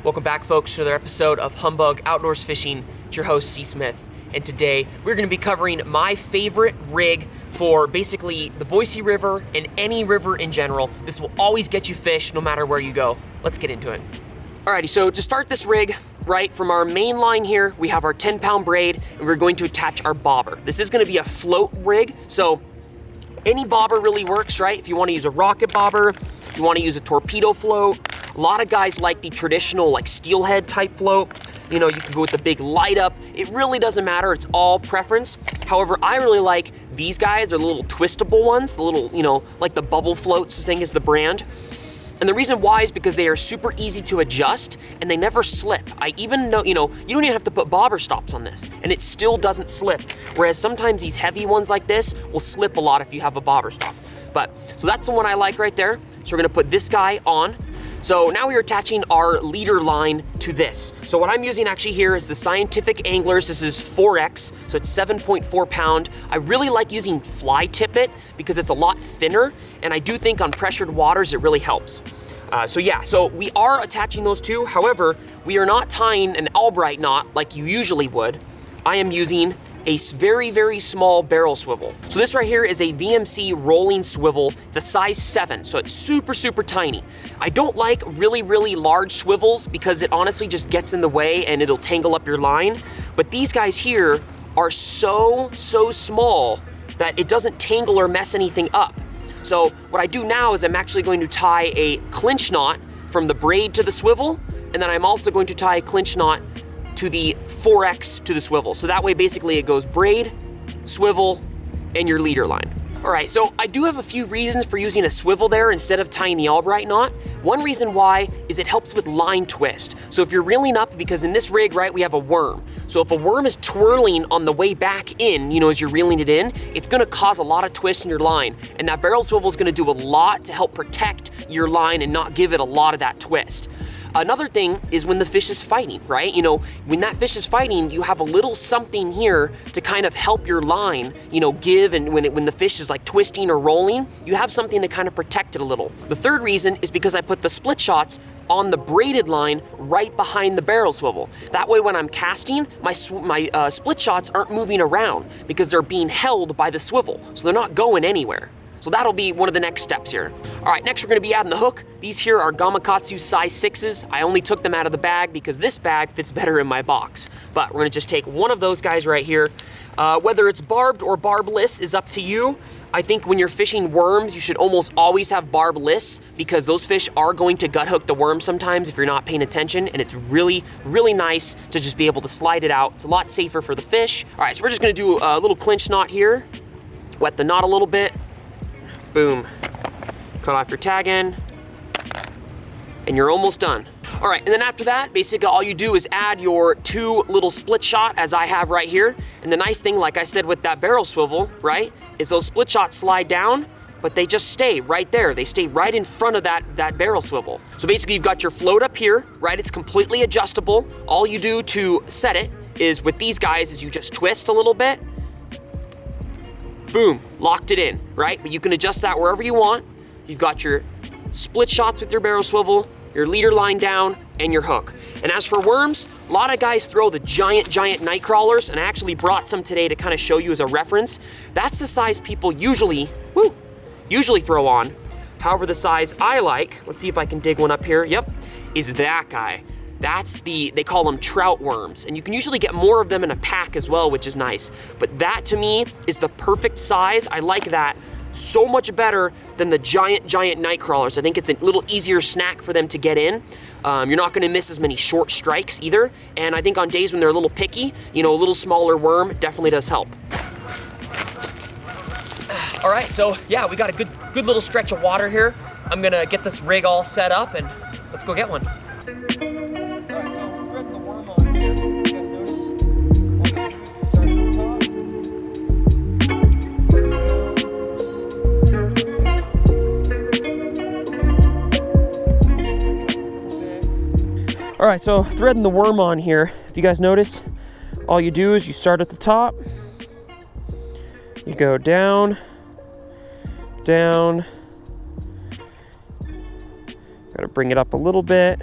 Welcome back, folks, to another episode of Humbug Outdoors Fishing. It's your host, C. Smith, and today we're going to be covering my favorite rig for basically the Boise River and any river in general. This will always get you fish no matter where you go. Let's get into it. Alrighty, so to start this rig, right, from our main line here, we have our 10-pound braid, and we're going to attach our bobber. This is going to be a float rig, so any bobber really works, right? If you want to use a rocket bobber, if you want to use a torpedo float. A lot of guys like the traditional like steelhead type float. You know, you can go with the big light up. It really doesn't matter, it's all preference. However, I really like these guys. They're little twistable ones, the little, you know, like the bubble floats, this thing is the brand. And the reason why is because they are super easy to adjust and they never slip. I even know, you know, you don't even have to put bobber stops on this and it still doesn't slip. Whereas sometimes these heavy ones like this will slip a lot if you have a bobber stop. So that's the one I like right there. So we're gonna put this guy on. So now we are attaching our leader line to this. So what I'm using actually here is the Scientific Anglers. This is 4X, so it's 7.4 pound. I really like using fly tippet because it's a lot thinner, and I do think on pressured waters it really helps. So we are attaching those two. However, we are not tying an Albright knot like you usually would. I am using a very, very small barrel swivel. So this right here is a VMC rolling swivel. It's a size 7, so it's super, super tiny. I don't like really, really large swivels because it honestly just gets in the way and it'll tangle up your line. But these guys here are so small that it doesn't tangle or mess anything up. So what I do now is I'm actually going to tie a clinch knot from the braid to the swivel, and then I'm also going to tie a clinch knot to the 4X to the swivel. So that way basically it goes braid, swivel, and your leader line. All right, so I do have a few reasons for using a swivel there instead of tying the Albright knot. One reason why is it helps with line twist. So if you're reeling up, because in this rig, right, we have a worm. So if a worm is twirling on the way back in, you know, as you're reeling it in, it's gonna cause a lot of twist in your line. And that barrel swivel is gonna do a lot to help protect your line and not give it a lot of that twist. Another thing is when the fish is fighting, right? You know, when that fish is fighting, you have a little something here to kind of help your line, you know, give, and when the fish is like twisting or rolling, you have something to kind of protect it a little. The third reason is because I put the split shots on the braided line right behind the barrel swivel. That way when I'm casting, my split shots aren't moving around because they're being held by the swivel, so they're not going anywhere. So that'll be one of the next steps here. All right, next we're gonna be adding the hook. These here are Gamakatsu size 6s. I only took them out of the bag because this bag fits better in my box. But we're gonna just take one of those guys right here. Whether it's barbed or barbless is up to you. I think when you're fishing worms, you should almost always have barbless because those fish are going to gut hook the worm sometimes if you're not paying attention, and it's really, really nice to just be able to slide it out. It's a lot safer for the fish. All right, so we're just gonna do a little clinch knot here. Wet the knot a little bit. Boom. Cut off your tag end, and you're almost done. All right, and then after that, basically all you do is add your 2 little split shot, as I have right here. And the nice thing, like I said with that barrel swivel, right, is those split shots slide down, but they just stay right there. They stay right in front of that barrel swivel. So basically you've got your float up here, right? It's completely adjustable. All you do to set it is with these guys is you just twist a little bit. Boom, locked it in, right? But you can adjust that wherever you want. You've got your split shots with your barrel swivel, your leader line down, and your hook. And as for worms, a lot of guys throw the giant night crawlers, and I actually brought some today to kind of show you as a reference. That's the size people usually throw on. However, the size I like, let's see if I can dig one up here, yep, is that guy. They call them Trout Worms, and you can usually get more of them in a pack as well, which is nice. But that to me is the perfect size. I like that so much better than the giant night crawlers. I think it's a little easier snack for them to get in. You're not gonna miss as many short strikes either. And I think on days when they're a little picky, you know, a little smaller worm definitely does help. All right, so yeah, we got a good little stretch of water here. I'm gonna get this rig all set up and let's go get one. All right, so threading the worm on here. If you guys notice, all you do is you start at the top, you go down, down, gotta bring it up a little bit,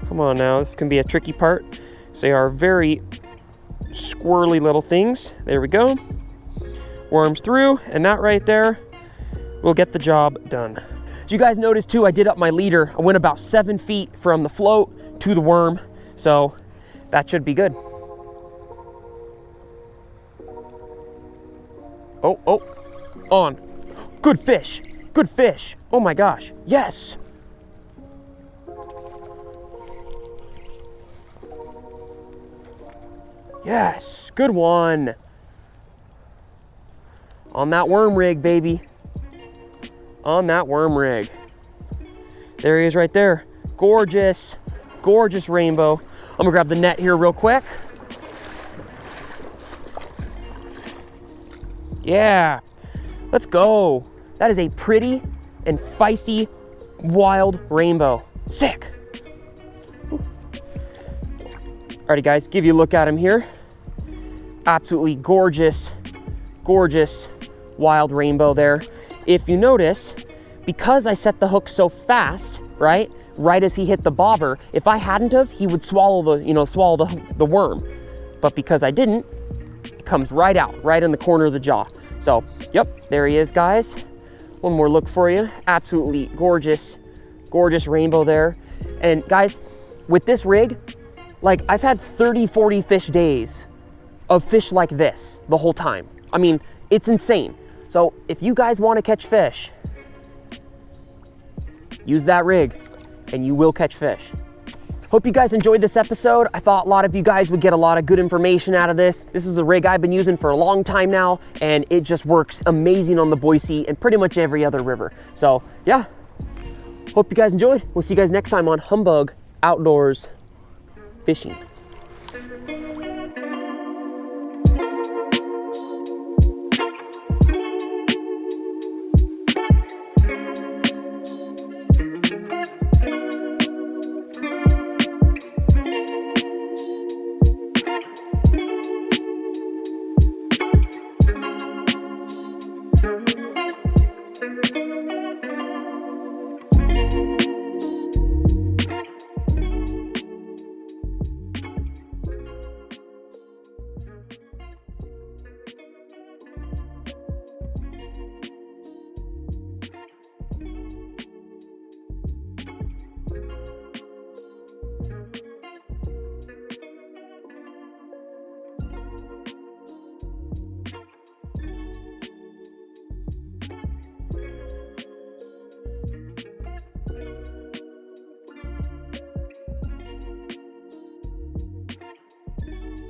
Come on now, this can be a tricky part. They are very squirrely little things. There we go. Worms through, and that right there will get the job done. As you guys noticed too, I did up my leader. I went about 7 feet from the float to the worm, so that should be good. Oh, oh, on. Good fish, good fish. Oh my gosh, yes. Yes, good one. On that worm rig, baby. On that worm rig. There he is right there. Gorgeous, gorgeous rainbow. I'm gonna grab the net here real quick. Yeah, let's go. That is a pretty and feisty wild rainbow. Sick. Alrighty guys, give you a look at him here. Absolutely gorgeous, gorgeous wild rainbow there. If you notice, because I set the hook so fast, right as he hit the bobber, if I hadn't have, he would swallow the worm. But because I didn't, it comes right out, right in the corner of the jaw. So, yep, there he is, guys. One more look for you. Absolutely gorgeous, gorgeous rainbow there. And guys, with this rig, like I've had 30, 40 fish days of fish like this the whole time. I mean, it's insane. So if you guys want to catch fish, use that rig and you will catch fish. Hope you guys enjoyed this episode. I thought a lot of you guys would get a lot of good information out of this. This is a rig I've been using for a long time now, and it just works amazing on the Boise and pretty much every other river. So yeah, hope you guys enjoyed. We'll see you guys next time on Humbug Outdoors Fishing.